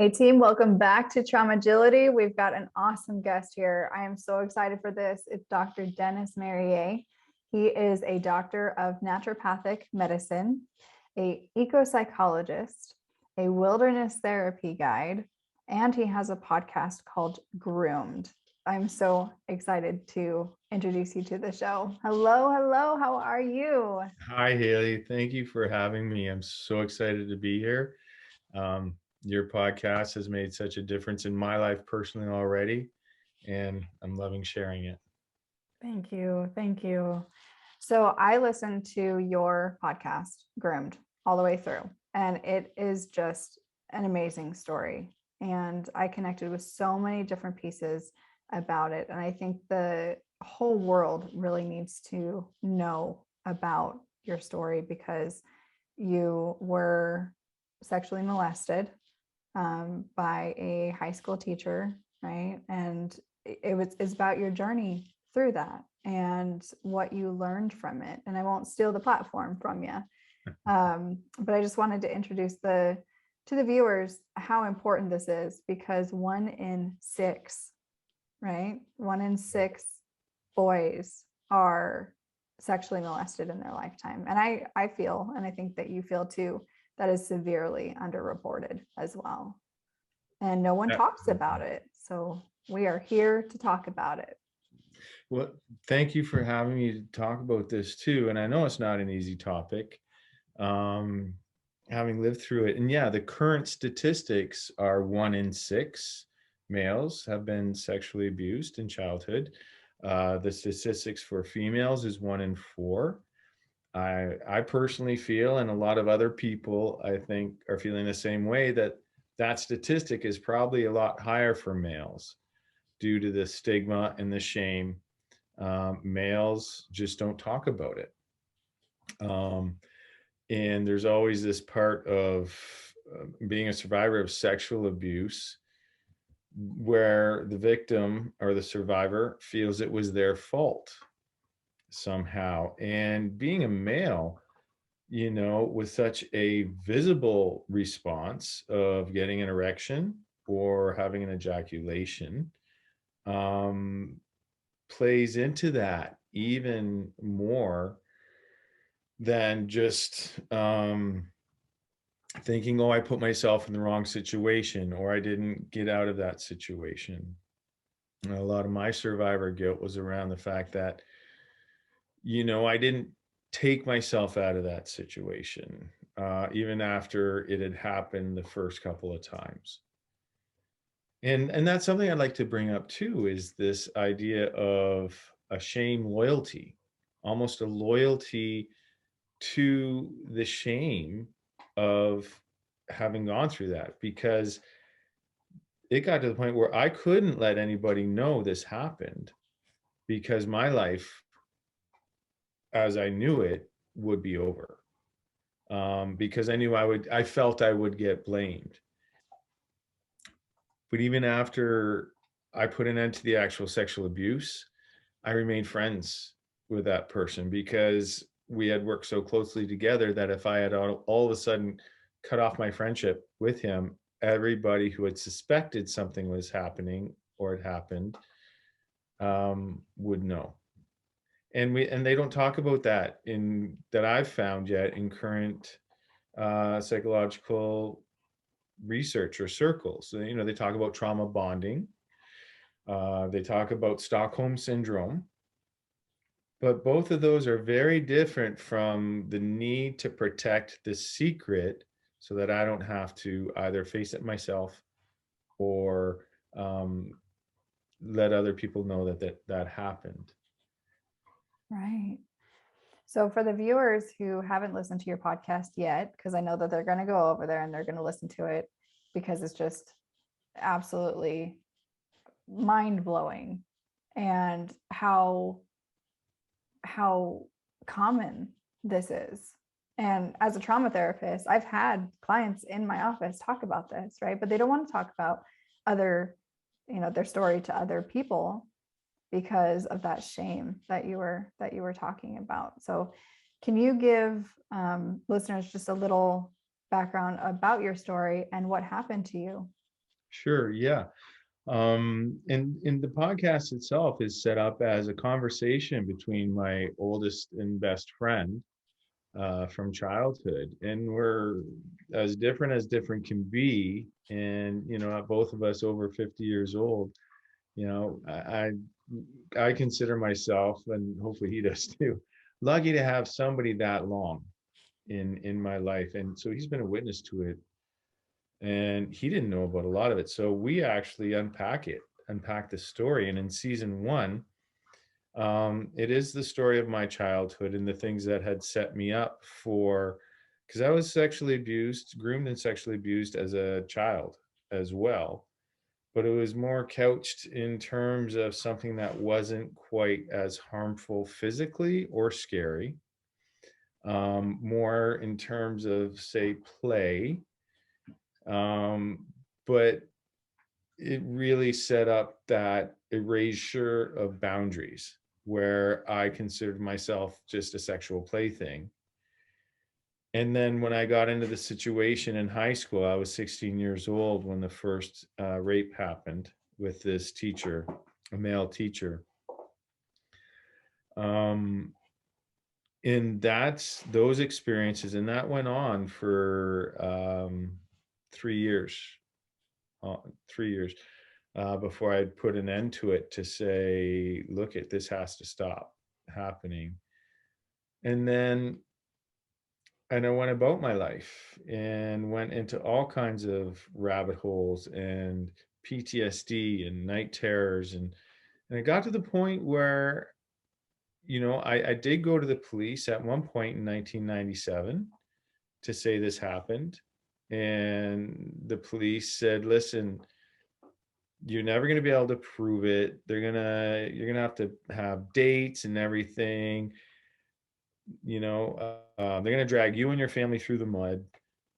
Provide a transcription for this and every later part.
Hey team, welcome back to Trauma Agility. We've got an awesome guest here. I am so excited for this. It's Dr. Denis Marier. He is a doctor of naturopathic medicine, a ecopsychologist, a wilderness therapy guide, and he has a podcast called Groomed. I'm so excited to introduce you to the show. Hello, how are you? Hi, Haley. Thank you for having me. I'm so excited to be here. Your podcast has made such a difference in my life personally already, and I'm loving sharing it. Thank you. Thank you. So I listened to your podcast, Groomed, all the way through, and it is just an amazing story. And I connected with so many different pieces about it. And I think the whole world really needs to know about your story because you were sexually molested by a high school teacher, right? And it's about your journey through that and what you learned from it. And I won't steal the platform from you, but I just wanted to introduce to the viewers how important this is, because 1 in 6, right? 1 in 6 boys are sexually molested in their lifetime. And I feel, and I think that you feel too, that is severely underreported as well. And no one talks about it. So we are here to talk about it. Well, thank you for having me to talk about this too. And I know it's not an easy topic, having lived through it. And yeah, the current statistics are 1 in 6 males have been sexually abused in childhood. The statistics for females is 1 in 4. I personally feel, and a lot of other people I think are feeling the same way, that statistic is probably a lot higher for males due to the stigma and the shame. Males just don't talk about it. And there's always this part of being a survivor of sexual abuse where the victim or the survivor feels it was their fault somehow. And being a male, with such a visible response of getting an erection or having an ejaculation, plays into that even more than just thinking, oh, I put myself in the wrong situation or I didn't get out of that situation. And a lot of my survivor guilt was around the fact that, I didn't take myself out of that situation, even after it had happened the first couple of times. And that's something I'd like to bring up too, is this idea of a shame loyalty, almost a loyalty to the shame of having gone through that, because it got to the point where I couldn't let anybody know this happened because my life as I knew it would be over, because I felt I would get blamed. But even after I put an end to the actual sexual abuse, I remained friends with that person because we had worked so closely together that if I had all of a sudden cut off my friendship with him, everybody who had suspected something was happening or had happened would know. And they don't talk about that that I've found yet in current psychological research or circles. So, they talk about trauma bonding. They talk about Stockholm syndrome. But both of those are very different from the need to protect the secret so that I don't have to either face it myself or let other people know that happened. Right. So for the viewers who haven't listened to your podcast yet, because I know that they're going to go over there and they're going to listen to it because it's just absolutely mind-blowing, and how common this is. And as a trauma therapist, I've had clients in my office talk about this, right? But they don't want to talk about their story to other people because of that shame that you were talking about. So can you give listeners just a little background about your story and what happened to you? Sure. Yeah. And the podcast itself is set up as a conversation between my oldest and best friend from childhood, and we're as different can be. And both of us over 50 years old. I consider myself, and hopefully he does too, lucky to have somebody that long in my life, and so he's been a witness to it, and he didn't know about a lot of it. So we actually unpack the story. And in season one, it is the story of my childhood and the things that had set me up for, because I was sexually abused, groomed and sexually abused as a child as well. But it was more couched in terms of something that wasn't quite as harmful physically or scary, more in terms of, say, play. But it really set up that erasure of boundaries where I considered myself just a sexual plaything. And then when I got into the situation in high school, I was 16 years old when the first rape happened with this teacher, a male teacher. And that's those experiences, and that went on for 3 years. 3 years before I'd put an end to it, to say, look, this has to stop happening. And then I went about my life and went into all kinds of rabbit holes and PTSD and night terrors. And I got to the point where, I did go to the police at one point in 1997 to say this happened. And the police said, listen, you're never going to be able to prove it. You're gonna have to have dates and everything. They're going to drag you and your family through the mud.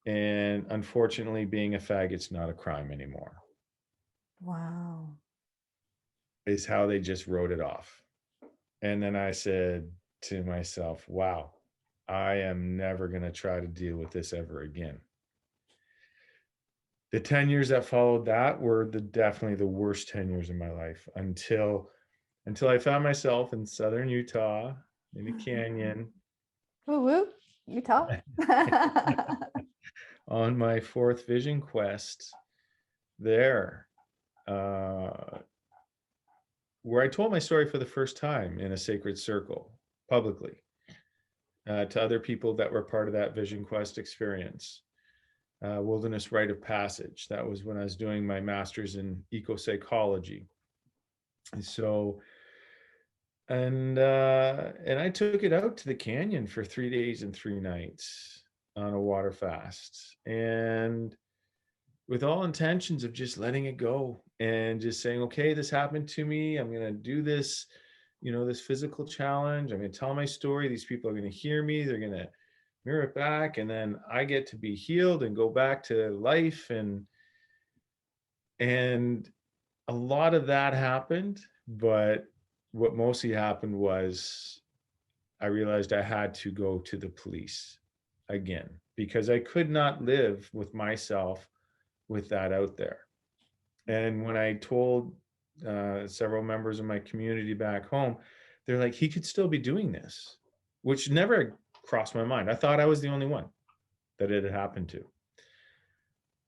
And unfortunately, being a faggot's not a crime anymore, Wow. is how they just wrote it off. And then I said to myself, wow, I am never going to try to deal with this ever again. The 10 years that followed that were definitely the worst 10 years of my life, until I found myself in southern Utah in a canyon. Woo woo, Utah. On my fourth vision quest there, where I told my story for the first time in a sacred circle publicly, to other people that were part of that vision quest experience. Wilderness Rite of Passage. That was when I was doing my master's in ecopsychology. So, and I took it out to the canyon for 3 days and 3 nights on a water fast, and with all intentions of just letting it go and just saying, okay, this happened to me. I'm going to do this, this physical challenge. I'm going to tell my story. These people are going to hear me. They're going to mirror it back. And then I get to be healed and go back to life. And a lot of that happened. But what mostly happened was I realized I had to go to the police again, because I could not live with myself with that out there. And when I told several members of my community back home, they're like, he could still be doing this, which never crossed my mind. I thought I was the only one that it had happened to.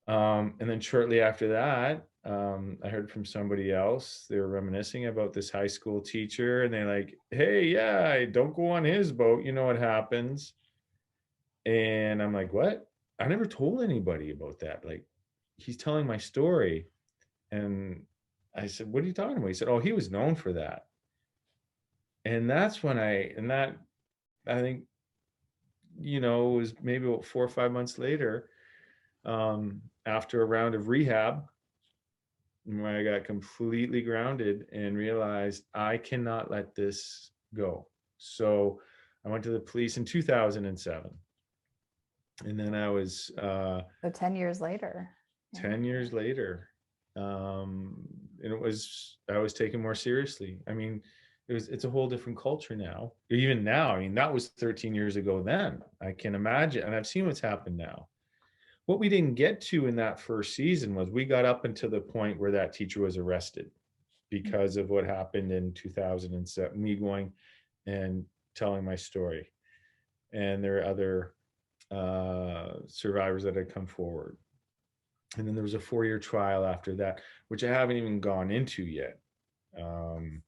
And then shortly after that, I heard from somebody else. They were reminiscing about this high school teacher, and they're like, hey, yeah, don't go on his boat. You know what happens. And I'm like, what? I never told anybody about that. Like, he's telling my story. And I said, what are you talking about? He said, oh, he was known for that. And that's when I think, it was maybe about 4 or 5 months later, after a round of rehab, where I got completely grounded and realized I cannot let this go. So I went to the police in 2007. And then I was So 10 years later. 10 years later. And I was taken more seriously. I mean, it's a whole different culture now. Even now, I mean, that was 13 years ago then. I can imagine, and I've seen what's happened now. what we didn't get to in that first season was we got up until the point where that teacher was arrested because of what happened in 2007, me going and telling my story. And there are other survivors that had come forward. And then there was a 4-year trial after that, which I haven't even gone into yet. And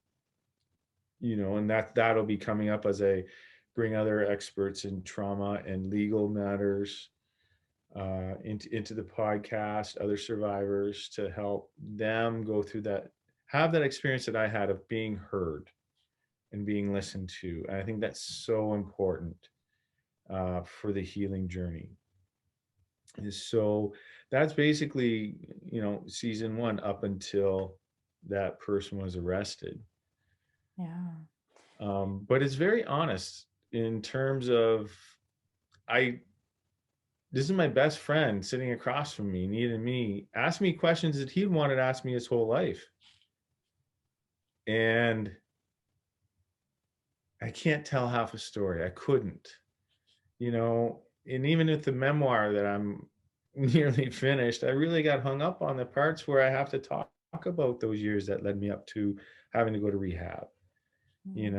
that'll be coming up as I bring other experts in trauma and legal matters into the podcast, other survivors, to help them go through that, have that experience that I had of being heard and being listened to. And I think that's so important for the healing journey. So that's basically, season 1 up until that person was arrested. Yeah. But it's very honest in terms of, this is my best friend sitting across from me, needing me, ask me questions that he'd wanted to ask me his whole life. And I can't tell half a story. I couldn't, and even with the memoir that I'm nearly finished, I really got hung up on the parts where I have to talk about those years that led me up to having to go to rehab.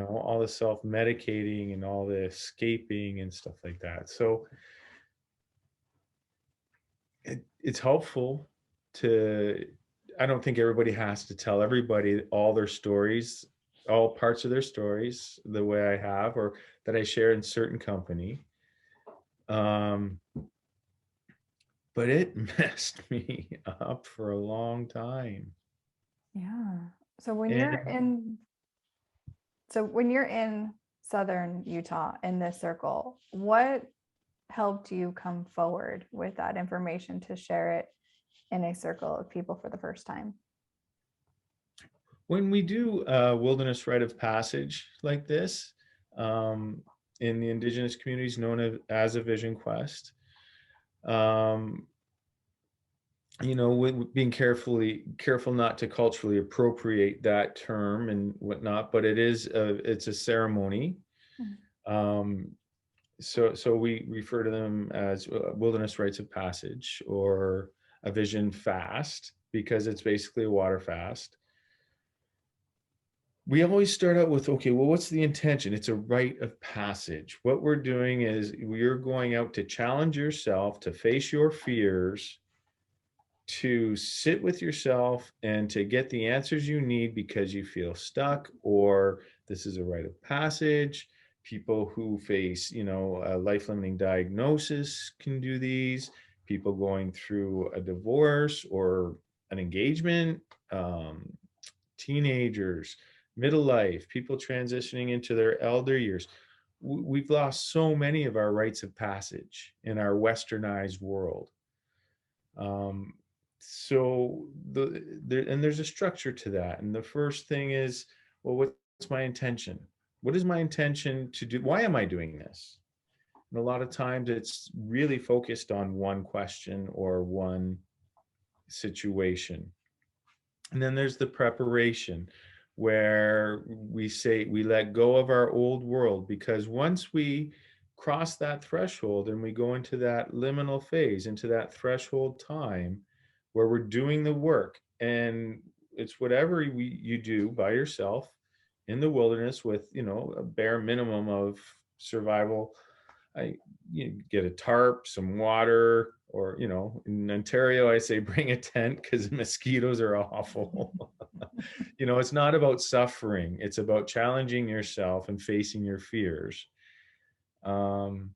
All the self-medicating and all the escaping and stuff like that. So it's helpful to, I don't think everybody has to tell everybody all their stories, all parts of their stories, the way I have, or that I share in certain company. But it messed me up for a long time. Yeah. So when And you're in Southern Utah in this circle, what helped you come forward with that information to share it in a circle of people for the first time? when we do a wilderness rite of passage like this, in the indigenous communities known as a vision quest, um, with being careful not to culturally appropriate that term and whatnot, but it's a ceremony. Um, so we refer to them as wilderness rites of passage or a vision fast, because it's basically a water fast. We always start out with, okay, well, what's the intention? It's a rite of passage. What we're doing is we're going out to challenge yourself, to face your fears, to sit with yourself and to get the answers you need because you feel stuck, or this is a rite of passage. People who face, a life-limiting diagnosis can do these. People going through a divorce or an engagement, teenagers, middle life, people transitioning into their elder years. We've lost so many of our rites of passage in our westernized world. So there's a structure to that. And the first thing is, well, what's my intention? What is my intention to do? Why am I doing this? And a lot of times it's really focused on one question or one situation. And then there's the preparation, where we say we let go of our old world, because once we cross that threshold and we go into that liminal phase, into that threshold time where we're doing the work, and it's whatever you do by yourself in the wilderness with, a bare minimum of survival. You get a tarp, some water, or, in Ontario, I say bring a tent because mosquitoes are awful. It's not about suffering. It's about challenging yourself and facing your fears. And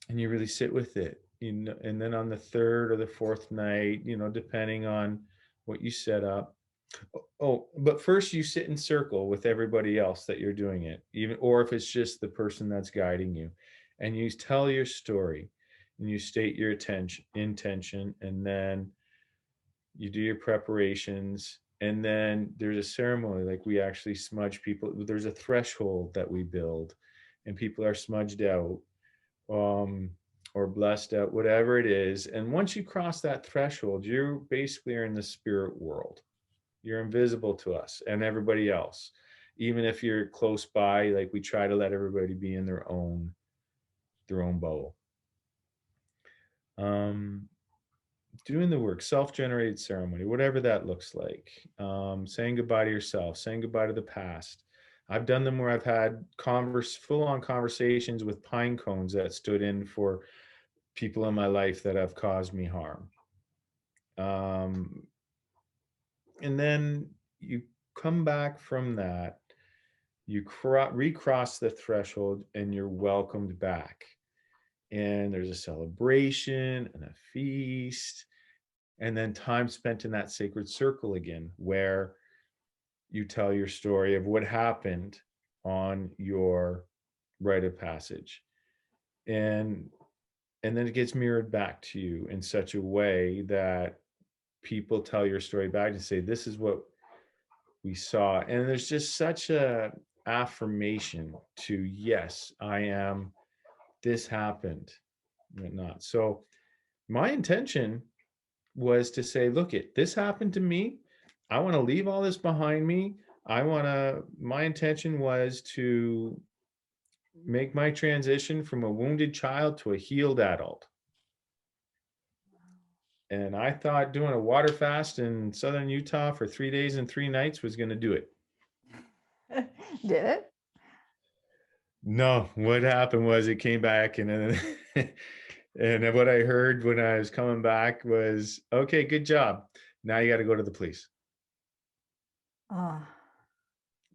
you really sit with it. And then on the third or the fourth night, depending on what you set up. Oh, but first you sit in circle with everybody else that you're doing it, even, or if it's just the person that's guiding you, and you tell your story and you state your intention, and then you do your preparations, and then there's a ceremony. Like, we actually smudge people. There's a threshold that we build, and people are smudged out, or blessed out, whatever it is. And once you cross that threshold, you basically are in the spirit world. You're invisible to us and everybody else. Even if you're close by, like, we try to let everybody be in their own bubble. doing the work, self-generated ceremony, whatever that looks like, saying goodbye to yourself, saying goodbye to the past. I've done them where I've had full-on conversations with pine cones that stood in for people in my life that have caused me harm. And then you come back from that, you recross the threshold, and you're welcomed back. And there's a celebration and a feast, and then time spent in that sacred circle again, where you tell your story of what happened on your rite of passage. And then it gets mirrored back to you in such a way that people tell your story back and say, this is what we saw. And there's just such a affirmation to, yes, I am, this happened, whatnot. So my intention was to say, look, this happened to me. I want to leave all this behind me. My intention was to make my transition from a wounded child to a healed adult. And I thought doing a water fast in southern Utah for 3 days and 3 nights was going to do it. Did it? No, what happened was it came back, and then and what I heard when I was coming back was, okay, good job. Now you got to go to the police. Oh.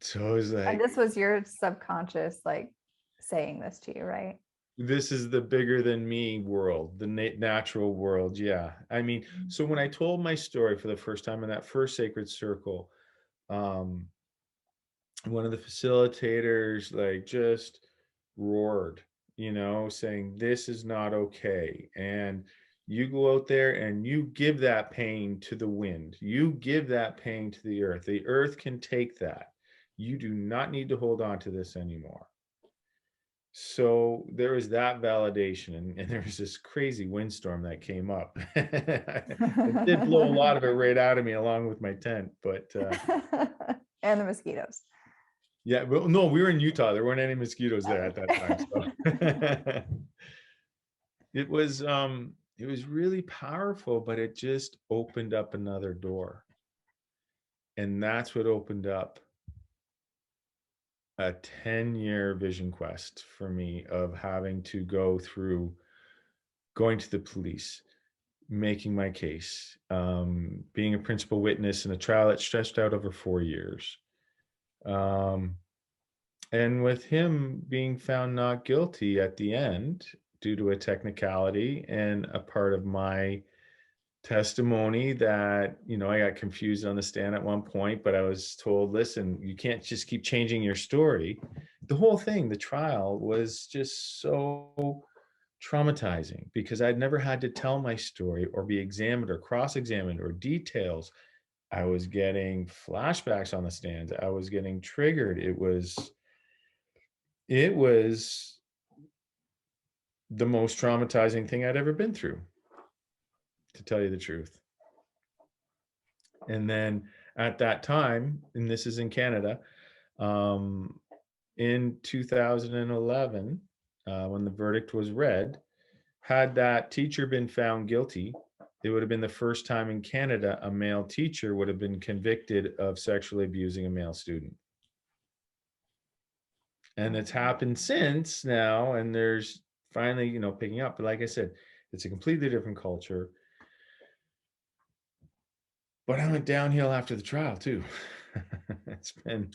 So I was And like, this was your subconscious, like, saying this to you, right? this is the bigger than me world, the natural world. Yeah. I mean, so when I told my story for the first time in that first sacred circle, one of the facilitators like just roared, saying, this is not okay. And you go out there and you give that pain to the wind. You give that pain to the earth. The earth can take that. You do not need to hold on to this anymore. So there was that validation, and there was this crazy windstorm that came up. It did blow a lot of it right out of me along with my tent, but And the mosquitoes. yeah, well, no, we were in Utah. There weren't any mosquitoes there at that time. So it was really powerful, but it just opened up another door. And that's what opened up a 10-year vision quest for me of having to go through going to the police, making my case, being a principal witness in a trial that stretched out over 4 years. And with him being found not guilty at the end due to a technicality and a part of my testimony that, I got confused on the stand at one point, but I was told, listen, you can't just keep changing your story. The whole thing, the trial, was just so traumatizing because I'd never had to tell my story or be examined or cross-examined or details. I was getting flashbacks on the stand. I was getting triggered. It was the most traumatizing thing I'd ever been through, to tell you the truth. And then at that time, and this is in Canada, in 2011, when the verdict was read, had that teacher been found guilty, it would have been the first time in Canada a male teacher would have been convicted of sexually abusing a male student. And it's happened since now, and there's finally, picking up. But like I said, it's a completely different culture. But I went downhill after the trial too. It's been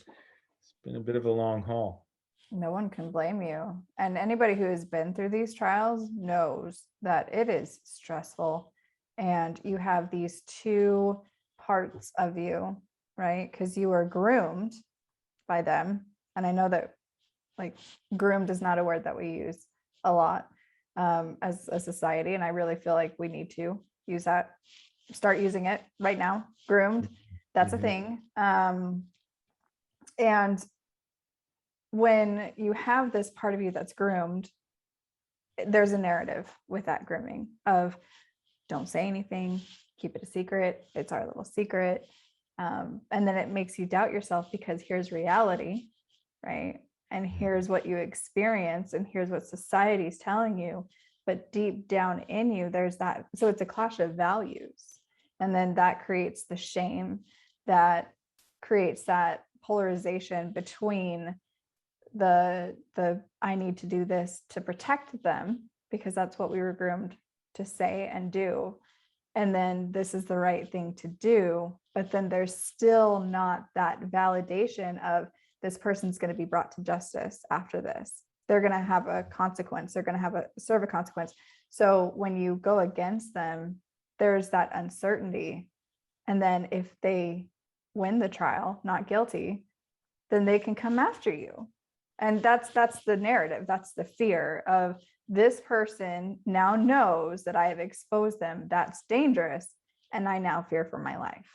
a bit of a long haul. No one can blame you. And anybody who has been through these trials knows that it is stressful. And you have these two parts of you, right? Because you were groomed by them. And I know that, like, groomed is not a word that we use a lot as a society. And I really feel like we need to use that, start using it right now. Groomed, that's a thing. And when you have this part of you that's groomed, there's a narrative with that grooming of don't say anything, keep it a secret, it's our little secret. And then it makes you doubt yourself because here's reality, right? And here's what you experience, and here's what society's telling you. but deep down in you, there's that. So it's a clash of values. And then that creates the shame, that creates that polarization between the I need to do this to protect them, because that's what we were groomed to say and do. And then this is the right thing to do. But then there's still not that validation of this person's going to be brought to justice after this. They're going to have a consequence. They're going to have serve a consequence. So when you go against them, there's that uncertainty. And then if they win the trial, not guilty, then they can come after you. And that's the narrative. That's the fear of, this person now knows that I have exposed them. That's dangerous. And I now fear for my life.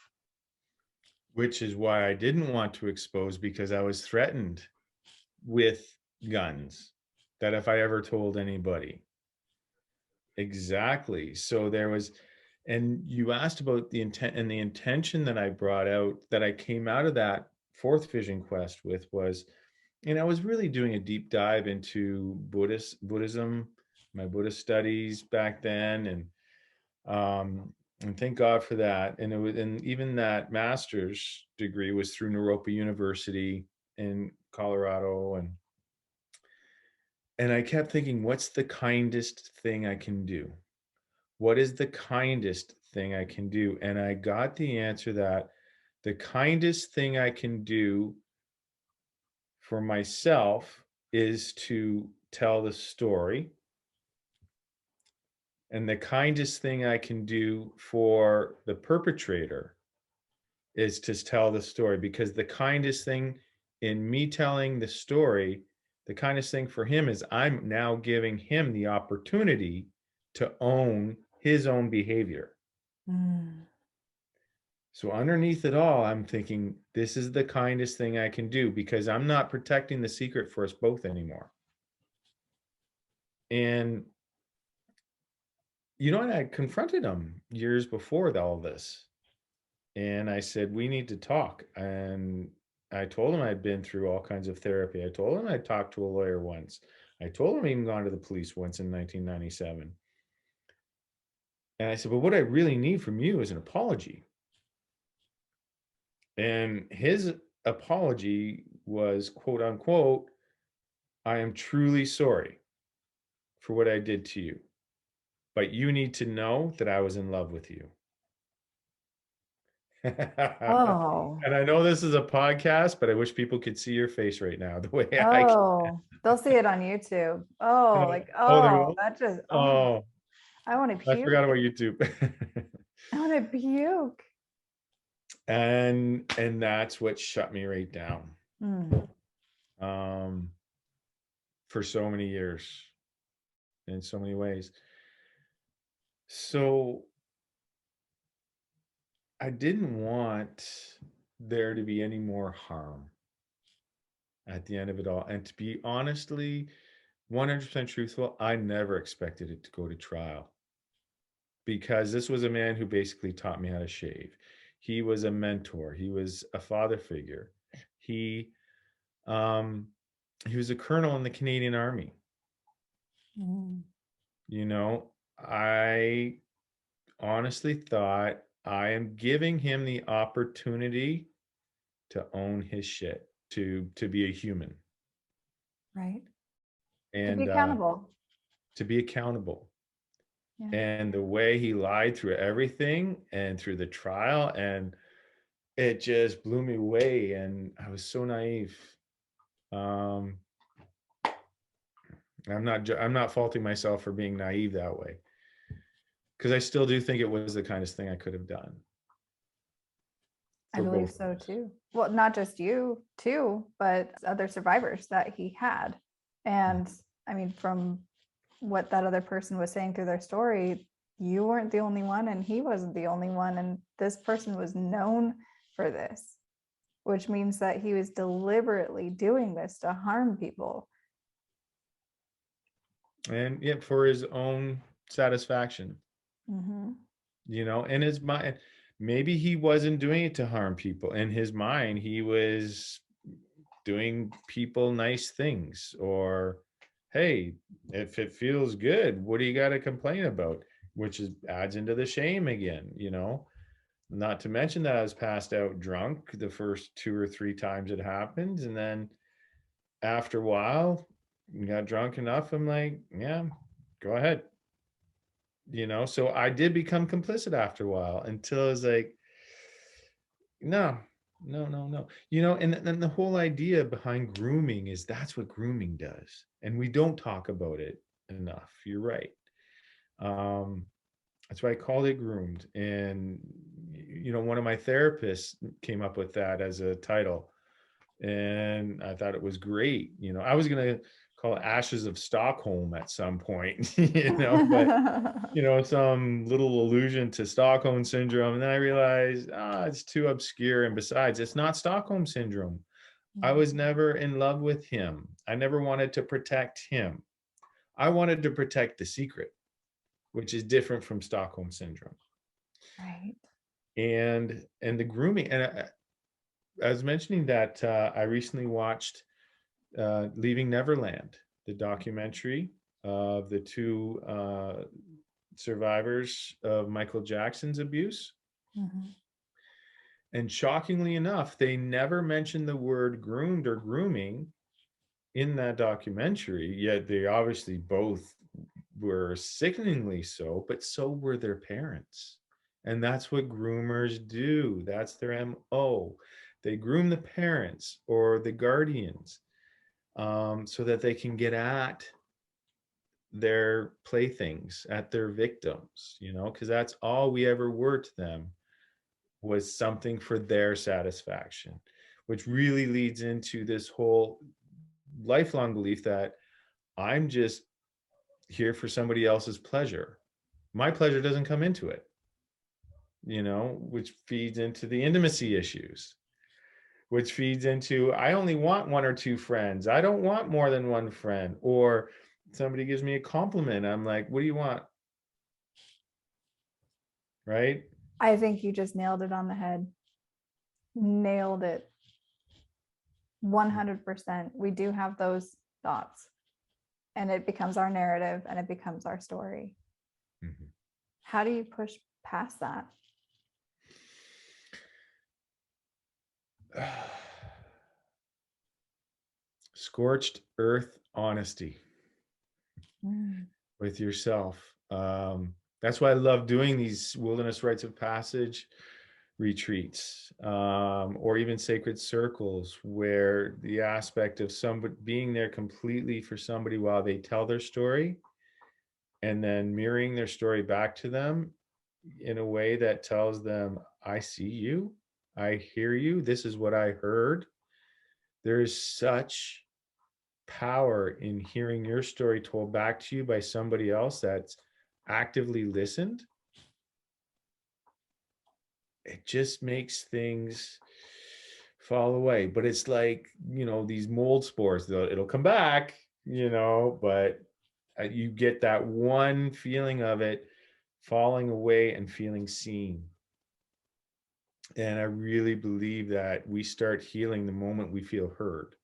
Which is why I didn't want to expose, because I was threatened with guns, that if I ever told anybody. Exactly. So there was, and you asked about the intent, and the intention that I brought out, that I came out of that fourth vision quest with, was, and I was really doing a deep dive into Buddhism, my Buddhist studies back then, and thank God for that. And it was, and even that master's degree was through Naropa University in Colorado, and I kept thinking, what's the kindest thing I can do? What is the kindest thing I can do? And I got the answer that the kindest thing I can do for myself is to tell the story. And the kindest thing I can do for the perpetrator is to tell the story, because the kindest thing in me telling the story, the kindest thing for him is I'm now giving him the opportunity to own his own behavior. Mm. So underneath it all, I'm thinking, this is the kindest thing I can do, because I'm not protecting the secret for us both anymore. And, you know, and I confronted him years before all this. And I said, we need to talk. And I told him I'd been through all kinds of therapy. I told him I talked to a lawyer once. I told him I'd even gone to the police once in 1997. And I said, but what I really need from you is an apology. And his apology was, quote unquote, I am truly sorry for what I did to you, but you need to know that I was in love with you. Oh, And I know this is a podcast, but I wish people could see your face right now, the way I can. oh, they'll see it on YouTube. Oh, like, Oh, there oh, will. that just, oh, Oh, I want to I puke. forgot about YouTube. I want to puke. And that's what shut me right down. Mm. Um, for so many years, in so many ways. So I didn't want there to be any more harm at the end of it all. And to be honestly 100% truthful, I never expected it to go to trial, because this was a man who basically taught me how to shave. He was a mentor. He was a father figure. He um he was a colonel in the Canadian Army. Mm. You know, I honestly thought, I am giving him the opportunity to own his shit, to be a human, Right. To be and accountable. to be accountable. Yeah. And the way he lied through everything and through the trial, and it just blew me away. And I was so naive. Um, I'm not faulting myself for being naive that way, because I still do think it was the kindest thing I could have done I for believe both of so us. too. Well, not just you too, but other survivors that he had. And I mean, from what that other person was saying through their story, you weren't the only one and he wasn't the only one. And this person was known for this, which means that he was deliberately doing this to harm people. And yeah, for his own satisfaction, Mm-hmm. you know, in his mind. Maybe he wasn't doing it to harm people. In his mind, he was doing people nice things, or hey, if it feels good, what do you got to complain about? Which is adds into the shame again, you know. Not to mention that I was passed out drunk the first 2 or 3 times it happened. And then after a while, got drunk enough. I'm like, yeah, go ahead. You know, so I did become complicit after a while until I was like, no, no, no, no. You know, and then the whole idea behind grooming is that's what grooming does. And we don't talk about it enough. You're right. Um, that's why I called it Groomed. And, you know, one of my therapists came up with that as a title. And I thought it was great. You know, I was going to call it Ashes of Stockholm at some point, you know, but, you know, some little allusion to Stockholm syndrome. And then I realized, it's too obscure. And besides, it's not Stockholm syndrome. I was never in love with him. I never wanted to protect him. I wanted to protect the secret, which is different from Stockholm syndrome. Right. And the grooming, and I was mentioning that I recently watched Leaving Neverland, the documentary of the two survivors of Michael Jackson's abuse. Mhm. And shockingly enough, they never mentioned the word groomed or grooming in that documentary, yet they obviously both were sickeningly so, but so were their parents. And that's what groomers do. That's their MO. They groom the parents or the guardians, so that they can get at their playthings, at their victims, you know, because that's all we ever were to them, was something for their satisfaction, which really leads into this whole lifelong belief that I'm just here for somebody else's pleasure. My pleasure doesn't come into it, you know, which feeds into the intimacy issues, which feeds into I only want one or two friends. I don't want more than one friend. Or somebody gives me a compliment. I'm like, what do you want? Right? I think you just nailed it on the head. Nailed it. 100%. We do have those thoughts, and it becomes our narrative and it becomes our story. Mhm. How do you push past that? Scorched earth honesty Mm. with yourself. That's why I love doing these wilderness rites of passage retreats, or even sacred circles, where the aspect of somebody being there completely for somebody while they tell their story, and then mirroring their story back to them in a way that tells them, I see you, I hear you, this is what I heard. There is such power in hearing your story told back to you by somebody else that's actively listened. It just makes things fall away. But it's like, you know, these mold spores, it'll come back, you know, but you get that one feeling of it falling away and feeling seen. And I really believe that we start healing the moment we feel heard.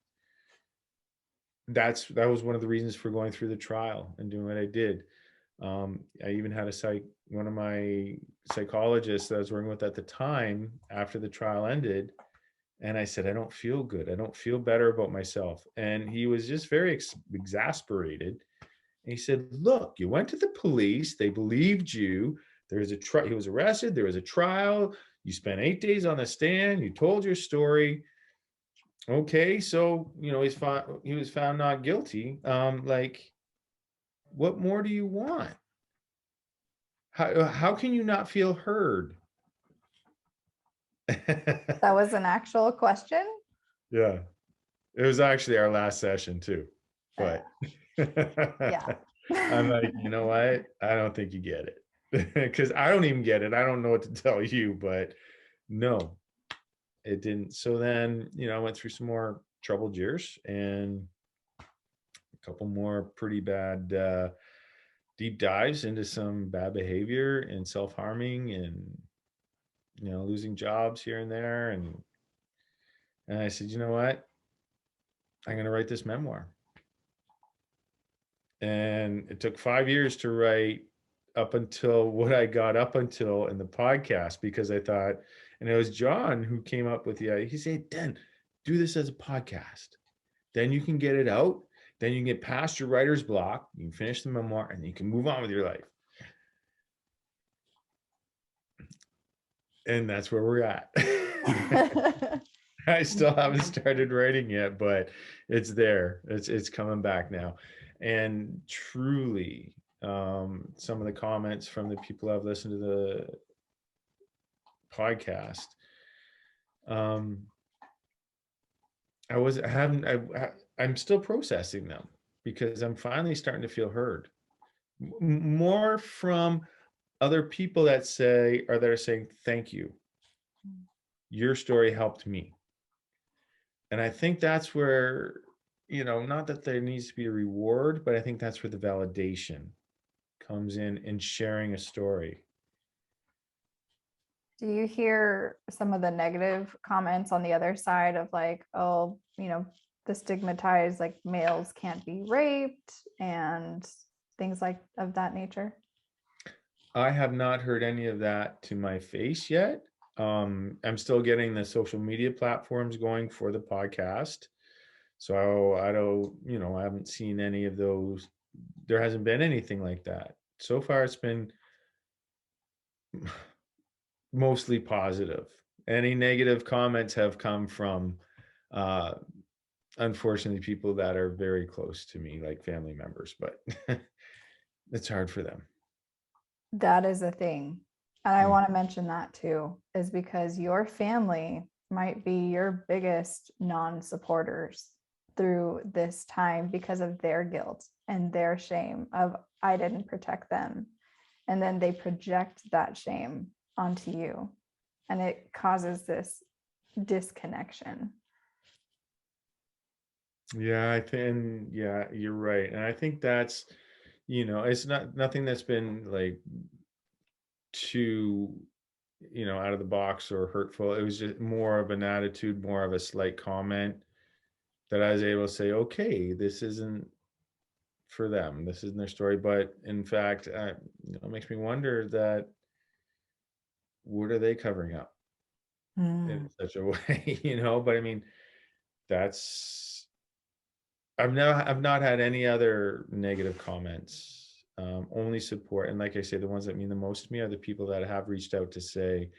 That was one of the reasons for going through the trial and doing what I did. I even had one of my psychologists that I was working with at the time after the trial ended, and I said, I don't feel good. I don't feel better about myself. And he was just very exasperated. And he said, look, you went to the police. They believed you. He was arrested. There was a trial. You spent 8 days on the stand. You told your story. Okay, so you know he was found not guilty. Like, what more do you want? How can you not feel heard? That was an actual question. Yeah, it was actually our last session too, Uh, but yeah. I'm like, you know what? I don't think you get it, because I don't even get it. I don't know what to tell you, but no, it didn't. So then, you know, I went through some more troubled years and a couple more pretty bad deep dives into some bad behavior and self-harming, and you know, losing jobs here and there. And I said, you know what? I'm going to write this memoir. And it took 5 years to write up until what I got up until in the podcast, because I thought, and it was John who came up with the idea. He said, Dan, do this as a podcast. Then you can get it out. Then you can get past your writer's block. You can finish the memoir and you can move on with your life. And that's where we're at. I still haven't started writing yet, but it's there. It's coming back now. And truly, some of the comments from the people I've listened to the podcast, I'm still processing them, because I'm finally starting to feel heard, more from other people that say, or that are saying, thank you. Your story helped me. And I think that's where, not that there needs to be a reward, but I think that's where the validation comes in sharing a story. Do you hear some of the negative comments on the other side of like, oh, the stigmatized, like males can't be raped and things like of that nature? I have not heard any of that to my face yet. I'm still getting the social media platforms going for the podcast. So I haven't seen any of those. There hasn't been anything like that. So far, it's been mostly positive. Any negative comments have come from, unfortunately, people that are very close to me, like family members, but it's hard for them. That is a thing. And I Mm. want to mention that too, is because your family might be your biggest non-supporters through this time because of their guilt and their shame of, I didn't protect them. And then they project that shame onto you. And it causes this disconnection. Yeah, yeah, you're right. And I think that's, it's nothing that's been like too, out of the box or hurtful. It was just more of an attitude, more of a slight comment that I was able to say, okay, this isn't for them. This isn't their story. But in fact, it makes me wonder that, what are they covering up in such a way, But I mean, that's, I've not had any other negative comments, only support. And like I say, the ones that mean the most to me are the people that have reached out to say,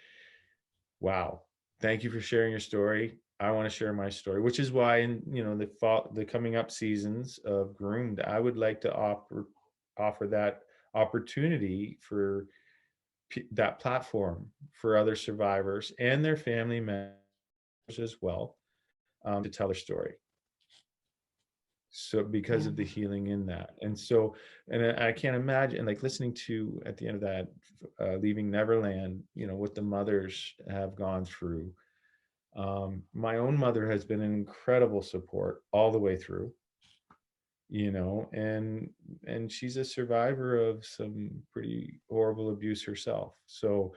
wow, thank you for sharing your story. I want to share my story, which is why in, the coming up seasons of Groomed, I would like to offer that opportunity for that platform for other survivors and their family members as well, to tell their story. So because of the healing in that. And so, and I can't imagine, like, listening to, at the end of that, Leaving Neverland, what the mothers have gone through. My own mother has been an incredible support all the way through, and she's a survivor of some pretty horrible abuse herself. So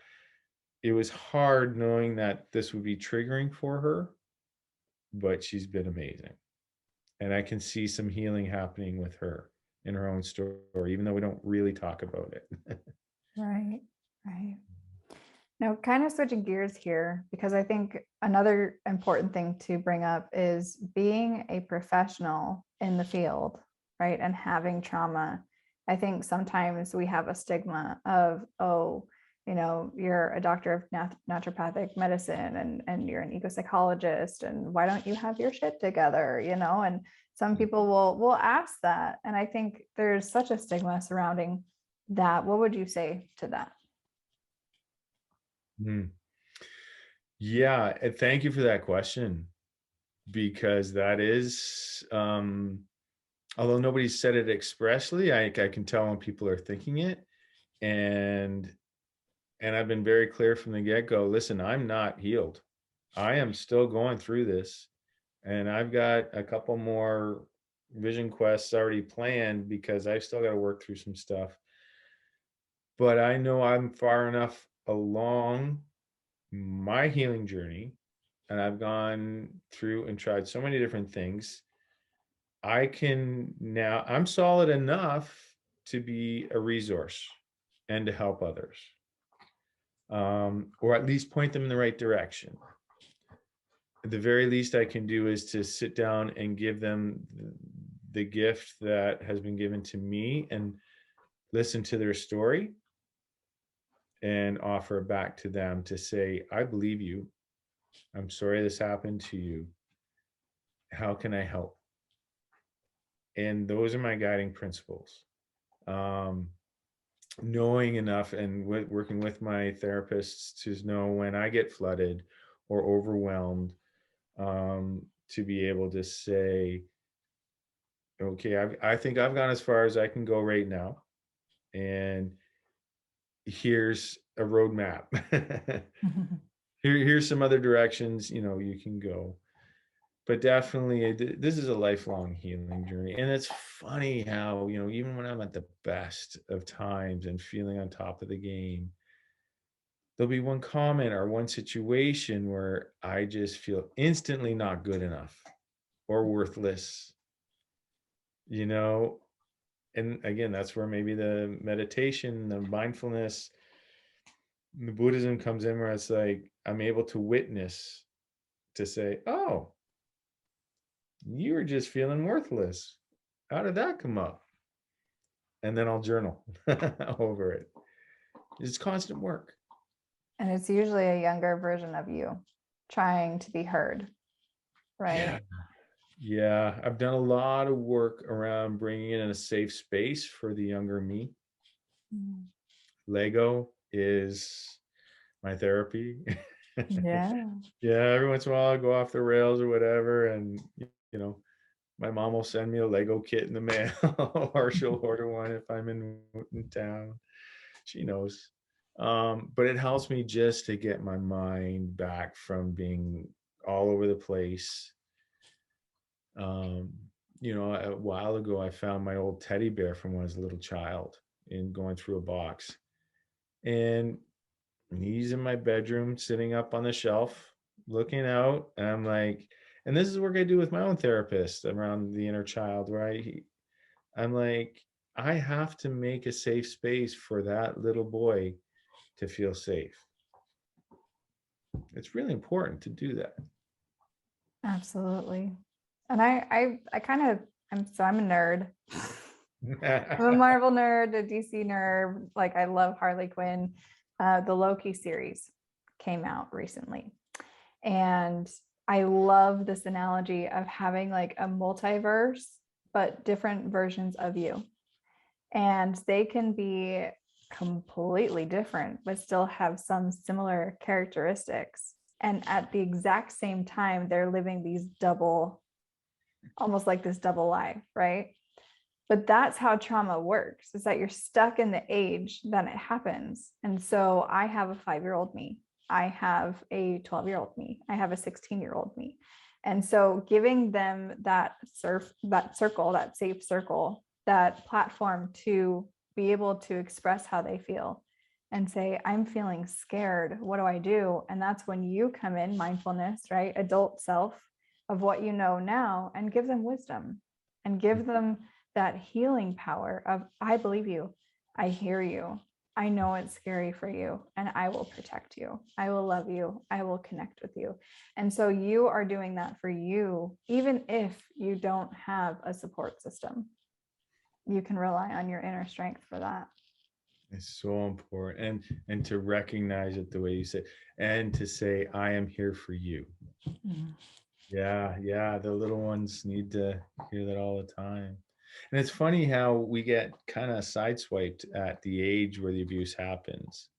it was hard knowing that this would be triggering for her, but she's been amazing. And I can see some healing happening with her in her own story, even though we don't really talk about it. Right, right. Now, kind of switching gears here, because I think another important thing to bring up is being a professional in the field, right? And having trauma. I think sometimes we have a stigma of, oh, you're a doctor of naturopathic medicine and you're an ecopsychologist, and why don't you have your shit together? And some people will ask that. And I think there's such a stigma surrounding that. What would you say to that? Mm. Yeah, and thank you for that question, because that is, although nobody said it expressly, I can tell when people are thinking it. And I've been very clear from the get-go, listen, I'm not healed. I am still going through this. And I've got a couple more vision quests already planned, because I've still got to work through some stuff. But I know I'm far enough along my healing journey, and I've gone through and tried so many different things, I'm solid enough to be a resource and to help others, or at least point them in the right direction. The very least I can do is to sit down and give them the gift that has been given to me and listen to their story and offer it back to them to say, I believe you. I'm sorry this happened to you. How can I help? And those are my guiding principles. Knowing enough and working with my therapists to know when I get flooded or overwhelmed, to be able to say, okay, I think I've gone as far as I can go right now. And here's a roadmap. Here's some other directions, you can go. But definitely, this is a lifelong healing journey. And it's funny how, even when I'm at the best of times and feeling on top of the game, there'll be one comment or one situation where I just feel instantly not good enough or worthless, you know? And again, that's where maybe the meditation, the mindfulness, the Buddhism comes in, where it's like I'm able to witness, to say, oh, you were just feeling worthless. How did that come up? And then I'll journal over it. It's constant work. And it's usually a younger version of you trying to be heard, right? Yeah. Yeah, I've done a lot of work around bringing in a safe space for the younger me. Lego is my therapy. Yeah. Yeah, every once in a while I go off the rails or whatever, and you know, my mom will send me a Lego kit in the mail, or she'll order one if I'm in town. She knows. But it helps me just to get my mind back from being all over the place. Um, a while ago, I found my old teddy bear from when I was a little child in going through a box. And he's in my bedroom, sitting up on the shelf, looking out. And I'm like, and this is work I do with my own therapist around the inner child, right? I'm like, I have to make a safe space for that little boy to feel safe. It's really important to do that. Absolutely. And I kind of, I'm a nerd. I'm a Marvel nerd, a DC nerd. Like, I love Harley Quinn. The Loki series came out recently. And I love this analogy of having like a multiverse, but different versions of you. And they can be completely different, but still have some similar characteristics. And at the exact same time, they're living these almost like this double life, right? But that's how trauma works, is that you're stuck in the age that it happens. And so I have a 5-year-old me. I have a 12-year-old me. I have a 16-year-old me. And so giving them that circle, that safe circle, that platform to be able to express how they feel and say, I'm feeling scared. What do I do? And that's when you come in, mindfulness, right? Adult self of what you know now, and give them wisdom and give them that healing power of, I believe you. I hear you. I know it's scary for you, and I will protect you. I will love you. I will connect with you. And so you are doing that for you, even if you don't have a support system. You can rely on your inner strength for that. It's so important. And to recognize it the way you said, and to say, I am here for you. Mm. Yeah. The little ones need to hear that all the time. And it's funny how we get kind of sideswiped at the age where the abuse happens.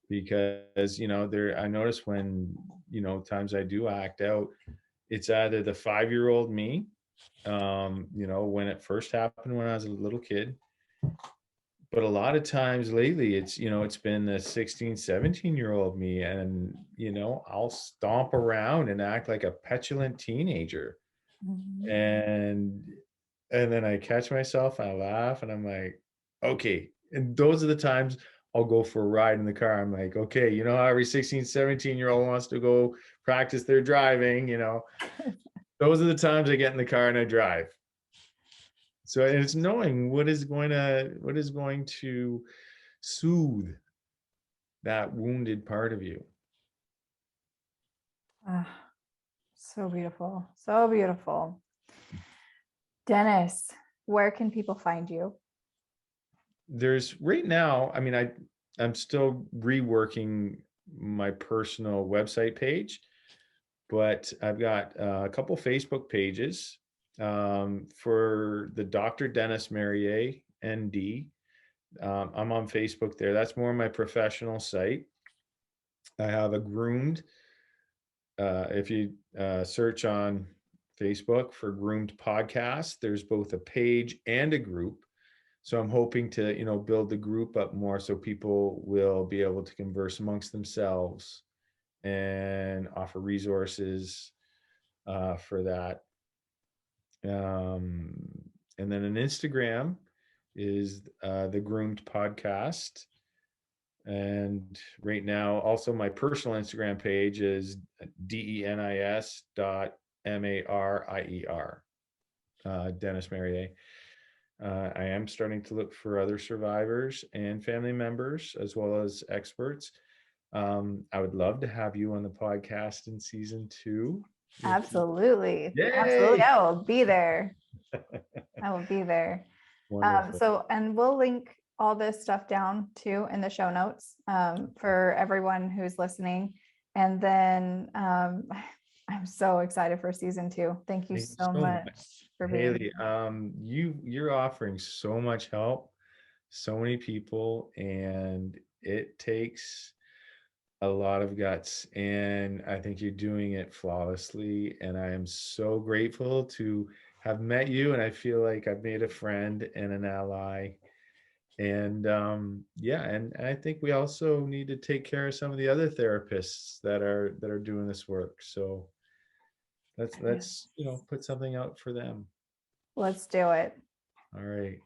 Because, I notice when, times I do act out, it's either the 5-year-old me, when it first happened when I was a little kid. But a lot of times lately, it's been the 16, 17-year-old me. And, I'll stomp around and act like a petulant teenager. Mhm. And then I catch myself, I laugh, and I'm like, okay. And those are the times I'll go for a ride in the car. I'm like, okay, how every 16, 17-year-old wants to go practice their driving, those are the times I get in the car and I drive. So it's knowing what is going to soothe that wounded part of you. Ah, so beautiful. So beautiful. Dennis, where can people find you? There's right now, I mean, I'm still reworking my personal website page, but I've got a couple Facebook pages for the Dr. Denis Marier, ND. I'm on Facebook there. That's more my professional site. I have a Groomed. If you search on Facebook for Groomed podcast, there's both a page and a group. So I'm hoping to, build the group up more so people will be able to converse amongst themselves and offer resources for that. And then an Instagram is the Groomed podcast. And right now, also my personal Instagram page is DENIS.MARIER, Denis Marier. I am starting to look for other survivors and family members, as well as experts. I would love to have you on the podcast in season 2. Absolutely. Absolutely. Yay! I will be there. I will be there. Wonderful. And we'll link all this stuff down too in the show notes for everyone who's listening. And then I'm so excited for season 2. Thank you Thank you so so much much, for being Haley. You're offering so much help, so many people, and it takes a lot of guts, and I think you're doing it flawlessly, and I am so grateful to have met you, and I feel like I've made a friend and an ally. And yeah, and I think we also need to take care of some of the other therapists that are doing this work. So let's put something out for them. Let's do it. All right.